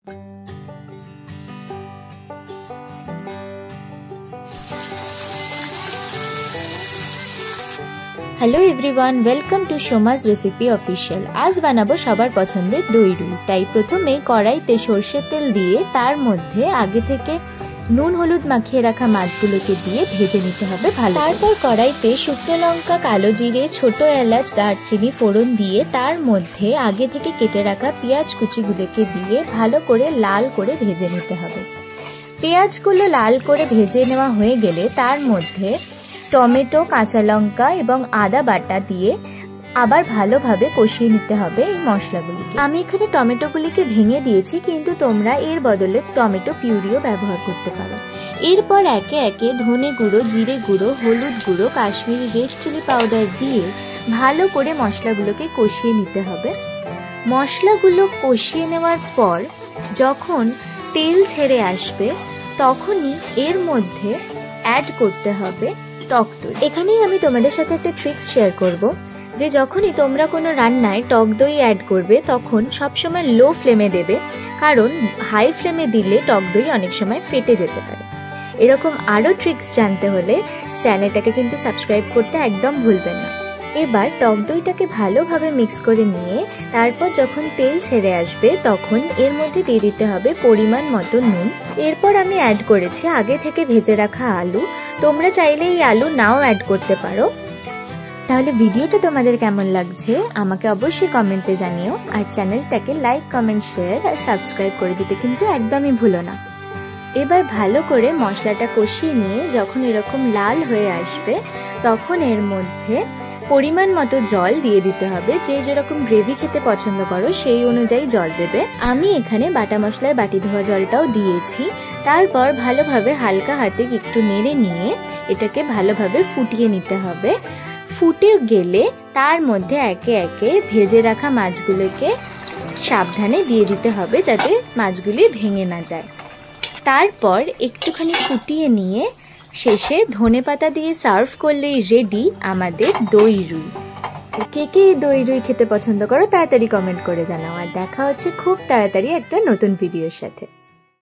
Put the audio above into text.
Hello everyone, welcome to Somaj recipe official. आज बानाबो सबार पछंदेर दई रुई। ताई प्रथमे कड़ाईते सर्षेर तेल दिए तार मध्य आगे थेके নুন হলুদ মাখিয়ে রাখা মাছগুলোকে দিয়ে ভেজে নিতে হবে ভালো। তারপর কড়াইতে শুকনো লঙ্কা, কালো জিরে, ছোট এলাচ, দারচিনি ফোড়ন দিয়ে তার মধ্যে আগে থেকে কেটে রাখা পেঁয়াজ কুচিগুলোকে দিয়ে ভালো করে লাল করে ভেজে নিতে হবে। পেঁয়াজগুলো লাল করে ভেজে নেওয়া হয়ে গেলে তার মধ্যে টমেটো, কাঁচা লঙ্কা এবং আদা বাটা দিয়ে আবার ভালোভাবে কষিয়ে নিতে হবে এই মশলাগুলিকে। আমি এখানে টমেটোগুলিকে ভেঙে দিয়েছি, কিন্তু তোমরা এর বদলে টমেটো পিউরিও ব্যবহার করতে পারো। এরপর একে একে ধনে গুঁড়ো, জিরে গুঁড়ো, হলুদ গুঁড়ো, কাশ্মীরি রেড চিলি পাউডার দিয়ে ভালো করে মশলাগুলোকে কষিয়ে নিতে হবে। মশলাগুলো কষিয়ে নেওয়ার পর যখন তেল ছেড়ে আসবে তখনই এর মধ্যে অ্যাড করতে হবে টক দই। এখানেই আমি তোমাদের সাথে একটা ট্রিক্স শেয়ার করব যে যখনই তোমরা কোনো রান্নায় টক দই অ্যাড করবে তখন সবসময় লো ফ্লেমে দেবে, কারণ হাই ফ্লেমে দিলে টক দই অনেক সময় ফেটে যেতে পারে। এরকম আরও ট্রিক্স জানতে হলে চ্যানেলটাকে কিন্তু সাবস্ক্রাইব করতে একদম ভুলবেন না। এবার টক দইটাকে ভালোভাবে মিক্স করে নিয়ে তারপর যখন তেল ছেড়ে আসবে তখন এর মধ্যে দিয়ে দিতে হবে পরিমাণ মতো নুন। এরপর আমি অ্যাড করেছি আগে থেকে ভেজে রাখা আলু। তোমরা চাইলে এই আলু নাও অ্যাড করতে পারো। তাহলে ভিডিওটা তোমাদের কেমন লাগছে আমাকে অবশ্যই কমেন্টে জানিও, আর চ্যানেলটাকে লাইক, কমেন্ট, শেয়ার আর সাবস্ক্রাইব করে দিতে কিন্তু একদমই ভুলো না। এবার ভালো করে মশলাটা কষিয়ে নিয়ে যখন এরকম লাল হয়ে আসবে তখন এর মধ্যে পরিমাণ মতো জল দিয়ে দিতে হবে। যে যেরকম গ্রেভি খেতে পছন্দ করো সেই অনুযায়ী জল দেবে। আমি এখানে বাটা মশলার বাটি ধোয়া জলটাও দিয়েছি। তারপর ভালোভাবে হালকা হাতে একটু নেড়ে নিয়ে এটাকে ভালোভাবে ফুটিয়ে নিতে হবে। ফুটে গেলে তার মধ্যে একে একে ভেজে রাখা মাছগুলোকে সাবধানে দিয়ে দিতে হবে যাতে মাছগুলি ভেঙে না যায়। তারপর একটুখানি ফুটিয়ে নিয়ে শেষে ধনেপাতা দিয়ে সার্ভ করলেই রেডি আমাদের দই রুই। কে কে দই রুই খেতে পছন্দ করো তাড়াতাড়ি কমেন্ট করে জানাও, আর দেখা হচ্ছে খুব তাড়াতাড়ি একটা নতুন ভিডিওর সাথে।